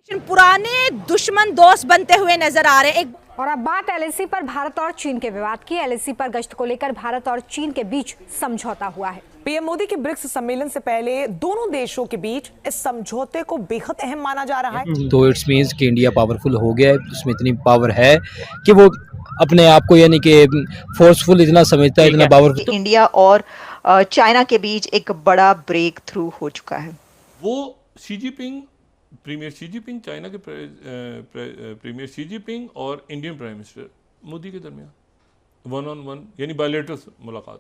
पुराने दुश्मन दोस्त बनते हुए नजर आ रहे हैं। और अब बात एलएसी पर भारत और चीन के विवाद की। एलएसी पर गश्त को लेकर भारत और चीन के बीच समझौता हुआ है। पीएम मोदी के ब्रिक्स सम्मेलन से पहले दोनों देशों के बीच इस समझौते को बेहद अहम माना जा रहा है। तो इट्स मीन्स कि इंडिया पावरफुल हो गया है, उसमें इतनी पावर है कि वो अपने आप को यानी कि फोर्सफुल इतना समझता है, इतना पावरफुल। इंडिया और चाइना के बीच एक बड़ा ब्रेक थ्रू हो चुका है। वो Xi Jinping, premier Xi Jinping, China के प्रीमियर शी जिनपिंग और इंडियन प्राइम मिनिस्टर मोदी के दरमियान 1-on-1 यानी बायलैटरल मुलाकात।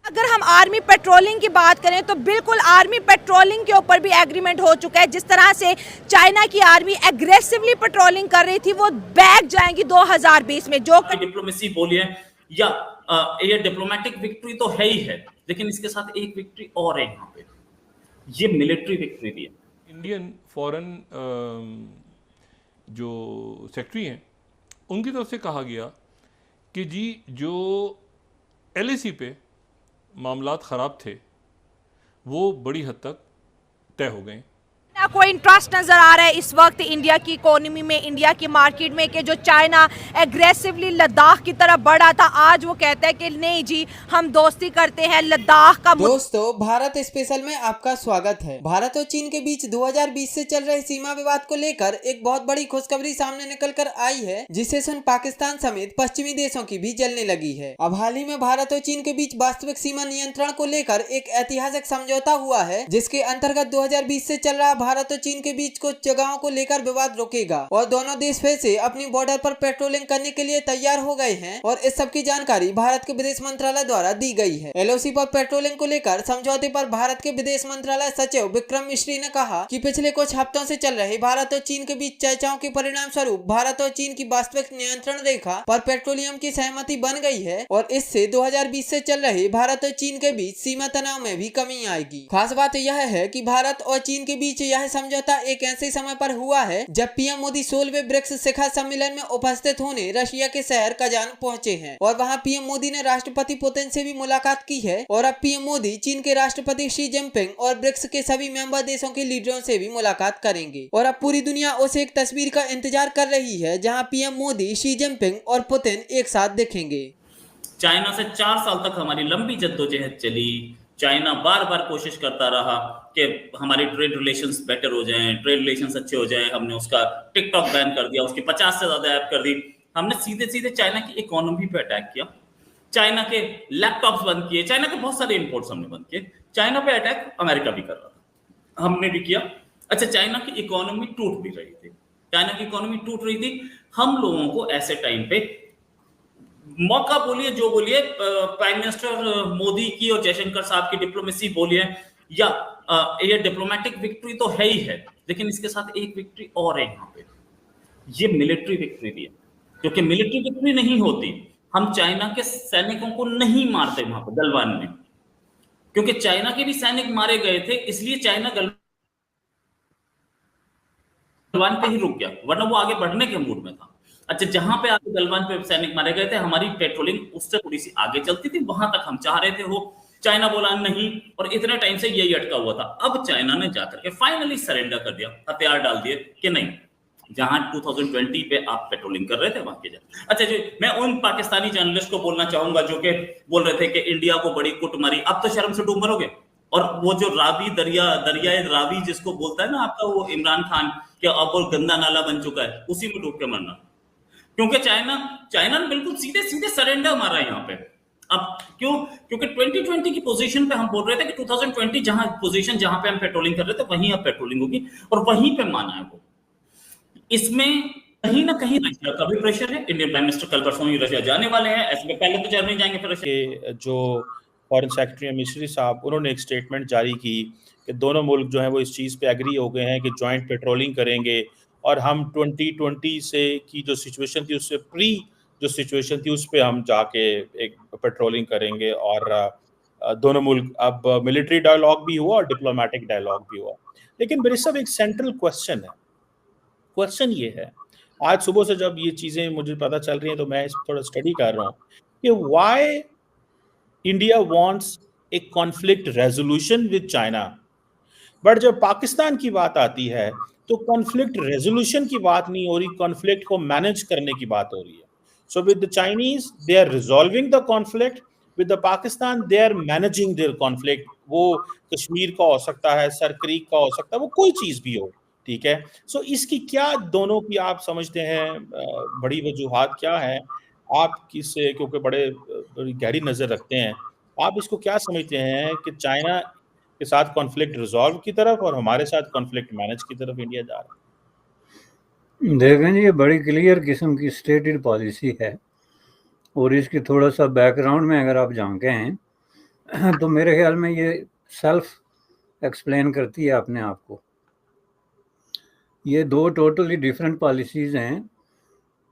अगर हम आर्मी पेट्रोलिंग की बात करें तो बिल्कुल आर्मी पेट्रोलिंग के ऊपर भी एग्रीमेंट हो चुका है। जिस तरह से चाइना की आर्मी एग्रेसिवली पेट्रोलिंग कर रही थी, वो बैक जाएंगी 2020 में। जो डिप्लोमेसी बोलिए या ये डिप्लोमेटिक विक्ट्री तो है ही है, लेकिन इसके साथ एक विक्ट्री और है यहाँ पे, ये मिलिट्री विक्ट्री भी है। इंडियन फॉरेन जो सेक्रेटरी हैं उनकी तरफ से कहा गया कि जी जो एलएसी पे मामलात ख़राब थे वो बड़ी हद तक तय हो गए। कोई इंटरेस्ट नजर आ रहा है इस वक्त इंडिया की इकोनॉमी में, इंडिया की मार्केट में, कि जो चाइना एग्रेसिवली लद्दाख की तरफ बढ़ा था, आज वो कहता है कि नहीं जी हम दोस्ती करते हैं लद्दाख का। दोस्तों, भारत स्पेशल में आपका स्वागत है। भारत और चीन के बीच 2020 से चल रहे सीमा विवाद को लेकर एक बहुत बड़ी खुशखबरी सामने निकल कर आई है, जिससे सुन पाकिस्तान समेत पश्चिमी देशों की भी जलने लगी है। अब हाल ही में भारत और चीन के बीच वास्तविक सीमा नियंत्रण को लेकर एक ऐतिहासिक समझौता हुआ है, जिसके अंतर्गत 2020 से चल रहा भारत और चीन के बीच कुछ जगहों को लेकर विवाद रुकेगा और दोनों देश फिर से अपनी बॉर्डर पर पेट्रोलिंग करने के लिए तैयार हो गए हैं। और इस सब की जानकारी भारत के विदेश मंत्रालय द्वारा दी गई है। एलओसी पर पेट्रोलिंग को लेकर समझौते पर भारत के विदेश मंत्रालय सचिव विक्रम मिश्री ने कहा कि पिछले कुछ हफ्तों से चल रहे भारत और चीन के बीच चर्चाओं के परिणाम स्वरूप भारत और चीन की वास्तविक नियंत्रण रेखा पर पेट्रोलियम की सहमति बन गई है और इससे 2020 से चल रहे भारत और चीन के बीच सीमा तनाव में भी कमी आएगी। खास बात यह है कि भारत और चीन के बीच यह समझौता एक ऐसे समय पर हुआ है जब पीएम मोदी 16वें ब्रिक्स शिखर सम्मेलन में उपस्थित होने रशिया के शहर कजान पहुंचे हैं और वहां पीएम मोदी ने राष्ट्रपति पुतिन से भी मुलाकात की है और अब पीएम मोदी चीन के राष्ट्रपति शी जिनपिंग और ब्रिक्स के सभी मेंबर देशों के लीडरों से भी मुलाकात करेंगे। और अब पूरी दुनिया उस एक तस्वीर का इंतजार कर रही है जहाँ पीएम मोदी, शी जिनपिंग और पुतिन एक साथ दिखेंगे। चाइना से 4 साल तक हमारी लंबी जद्दोजहद चली। चाइना बार बार कोशिश करता रहा कि हमारी ट्रेड रिलेशंस बेटर हो जाएं, ट्रेड रिलेशंस अच्छे हो जाएं। हमने उसका टिकटॉक बैन कर दिया, उसकी 50 से ज्यादा ऐप कर दी। हमने सीधे सीधे चाइना की इकोनॉमी पे अटैक किया, चाइना के लैपटॉप्स बंद किए, चाइना के बहुत सारे इंपोर्ट्स हमने बंद किए। चाइना पे अटैक अमेरिका भी कर रहा था, हमने भी किया। अच्छा, चाइना की इकोनॉमी टूट भी रही थी, चाइना की इकोनॉमी टूट रही थी। हम लोगों को ऐसे टाइम पे मौका बोलिए जो बोलिए, प्राइम मिनिस्टर मोदी की और जयशंकर साहब की डिप्लोमेसी बोलिए या ये डिप्लोमेटिक विक्ट्री तो है ही है, लेकिन इसके साथ एक विक्ट्री और है यहाँ पे, ये मिलिट्री विक्ट्री भी है। क्योंकि मिलिट्री विक्ट्री नहीं होती, हम चाइना के सैनिकों को नहीं मारते वहां पर गलवान में, क्योंकि चाइना के भी सैनिक मारे गए थे, इसलिए चाइना गलवान पे ही रुक गया, वरना वो आगे बढ़ने के मूड में था। अच्छा, जहां पे आगे गलवान पे सैनिक मारे गए थे, हमारी पेट्रोलिंग उससे थोड़ी सी आगे चलती थी, वहां तक हम चाह रहे थे हो। चाइना बोला नहीं, और इतने टाइम से यही अटका हुआ था। अब चाइना ने जाकर के फाइनली सरेंडर कर दिया, हथियार डाल दिए कि नहीं, जहां 2020 पे आप पेट्रोलिंग कर रहे थे वहां के जाए। अच्छा जी, मैं उन पाकिस्तानी जर्नलिस्ट को बोलना चाहूंगा जो कि बोल रहे थे कि इंडिया को बड़ी कुट मारी, अब तो शर्म से डूब मरोगे। और वो जो रावी दरियाए रावी जिसको बोलता है ना आपका वो इमरान खान, कि अब वो गंदा नाला बन चुका है, उसी में डूब के मरना। क्योंकि चाइना ने बिल्कुल सीधे सीधे सरेंडर मारा है यहाँ पे। अब क्यों? क्योंकि 2020 की पोजीशन पे हम बोल रहे थे कि 2020 जहां पोजीशन जहां पे हम पेट्रोलिंग कर रहे थे वहीं अब पेट्रोलिंग होगी, और वहीं पे माना है वो। इसमें कहीं ना कहीं रशिया का भी प्रेशर है। इंडियन प्राइम मिनिस्टर कल परसों ही रशिया जाने वाले हैं, ऐसे में पहले तो जर्मनी जाएंगे फिर रशिया। जो फॉरेन सेक्रेटरी मिश्री साहब, उन्होंने एक स्टेटमेंट जारी की कि दोनों मुल्क जो है वो इस चीज़ पे एग्री हो गए हैं कि जॉइंट पेट्रोलिंग करेंगे, और हम 2020 से की जो सिचुएशन थी उससे प्री जो सिचुएशन थी उस पर हम जाके एक पेट्रोलिंग करेंगे। और दोनों मुल्क अब मिलिट्री डायलॉग भी हुआ और डिप्लोमेटिक डायलॉग भी हुआ। लेकिन मेरे सब एक सेंट्रल क्वेश्चन है, क्वेश्चन ये है, आज सुबह से जब ये चीज़ें मुझे पता चल रही हैं तो मैं इस थोड़ा स्टडी कर रहा हूँ कि why India wants A conflict resolution with China, but जब पाकिस्तान की बात आती है तो कॉन्फ्लिक्ट रेजोल्यूशन की बात नहीं हो रही, कॉन्फ्लिक्ट को मैनेज करने की बात हो रही है. So with the Chinese they are resolving the conflict, with the Pakistan they are managing their conflict. वो कश्मीर का हो सकता है, सर क्रीक का हो सकता है, वो कोई चीज भी हो, ठीक है. सो इसकी क्या दोनों की आप समझते हैं बड़ी वजूहात क्या है? आप किससे, क्योंकि बड़ी गहरी नजर रखते हैं, आप इसको क्या समझते हैं कि चाइना के साथ कॉन्फ्लिक्ट रिजॉल्व की तरफ और हमारे साथ कॉन्फ्लिक्ट मैनेज की तरफ इंडिया जा रहा है? देखें जी, ये बड़ी क्लियर किस्म की स्टेटेड पॉलिसी है, और इसकी थोड़ा सा बैकग्राउंड में अगर आप झांकें तो मेरे ख्याल में ये सेल्फ एक्सप्लेन करती है अपने आप को. ये दो टोटली डिफरेंट पॉलिसीज़ हैं,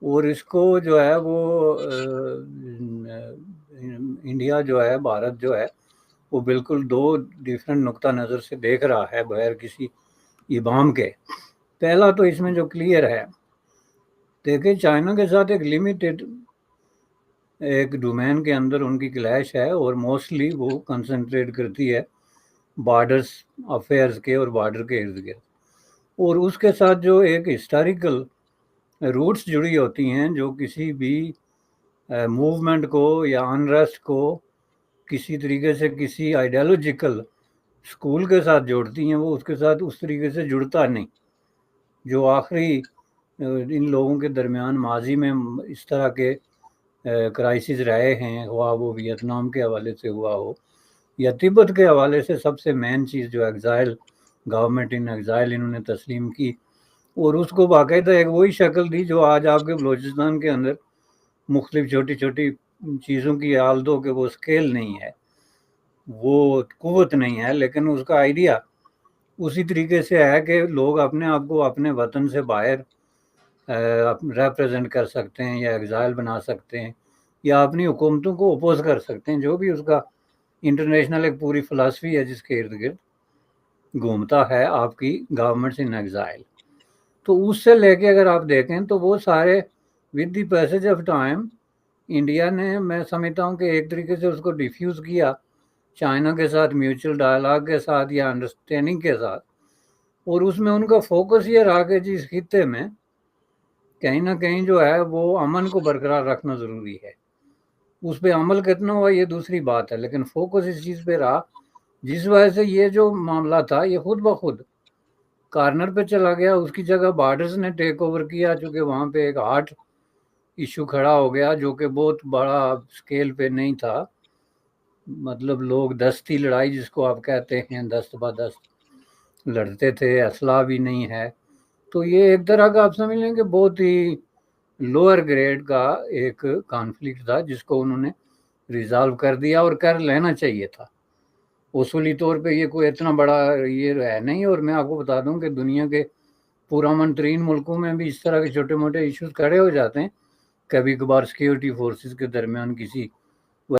और इसको जो है वो इंडिया जो है, भारत जो है, वो बिल्कुल दो डिफरेंट नुक्ता नज़र से देख रहा है बगैर किसी इबाम के. पहला तो इसमें जो क्लियर है, देखिए चाइना के साथ एक लिमिटेड एक डोमेन के अंदर उनकी क्लैश है, और मोस्टली वो कंसंट्रेट करती है बॉर्डर्स अफेयर्स के और बॉर्डर के इर्द गिर्द, और उसके साथ जो एक हिस्टोरिकल रूट्स जुड़ी होती हैं जो किसी भी मूवमेंट को या अनरेस्ट को किसी तरीके से किसी आइडियोलॉजिकल स्कूल के साथ जोड़ती हैं, वो उसके साथ उस तरीके से जुड़ता नहीं. जो आखिरी इन लोगों के दरमियान माजी में इस तरह के क्राइसिस रहे हैं, हुआ वो वियतनाम के हवाले से हुआ हो या तिब्बत के हवाले से, सबसे मेन चीज़ जो एग्ज़ाइल, गवर्नमेंट इन एग्ज़ाइल इन्होंने तस्लीम की, और उसको बाकायदा एक वही शक्ल दी जो आज आपके बलूचिस्तान के अंदर मुख्तलिफ छोटी छोटी चीज़ों की हाल दो कि वो स्केल नहीं है, वो कुव्वत नहीं है, लेकिन उसका आइडिया उसी तरीके से है कि लोग अपने आप को अपने वतन से बाहर रिप्रेजेंट कर सकते हैं या एग्ज़ाइल बना सकते हैं या अपनी हुकूमतों को अपोज कर सकते हैं, जो भी उसका इंटरनेशनल एक पूरी फ़िलासफ़ी है जिसके इर्द गिर्द घूमता है आपकी गवर्नमेंट्स इन एग्ज़ाइल. तो उससे लेके अगर आप देखें तो वो सारे with the passage of time India ने, मैं समझता हूँ कि एक तरीके से उसको डिफ्यूज़ किया चाइना के साथ म्यूचुअल डायलॉग के साथ या अंडरस्टैंडिंग के साथ, और उसमें उनका फोकस ये रहा कि जिस खित्ते में कहीं ना कहीं जो है वो अमन को बरकरार रखना ज़रूरी है. उस पर अमल कितना हुआ ये दूसरी बात है, लेकिन फोकस इस चीज़ पे रहा, जिस वजह से ये जो मामला था ये खुद ब खुद कॉर्नर पे चला गया. उसकी जगह बॉर्डर्स ने टेक ओवर किया, चूँकि वहाँ पे एक हार्ट इशू खड़ा हो गया जो कि बहुत बड़ा स्केल पे नहीं था. मतलब लोग दस्ती लड़ाई जिसको आप कहते हैं, दस्त ब दस्त लड़ते थे, असला भी नहीं है. तो ये एक तरह का आप समझ लें कि बहुत ही लोअर ग्रेड का एक कॉन्फ्लिक्ट था जिसको उन्होंने रिजॉल्व कर दिया, और कर लेना चाहिए था. उसूली तौर पे ये कोई इतना बड़ा ये है नहीं, और मैं आपको बता दूं कि दुनिया के पुरअमन तरीन मुल्कों में भी इस तरह के छोटे मोटे इश्यूज खड़े हो जाते हैं. कभी कभार सिक्योरिटी फोर्सेस के दरमियान किसी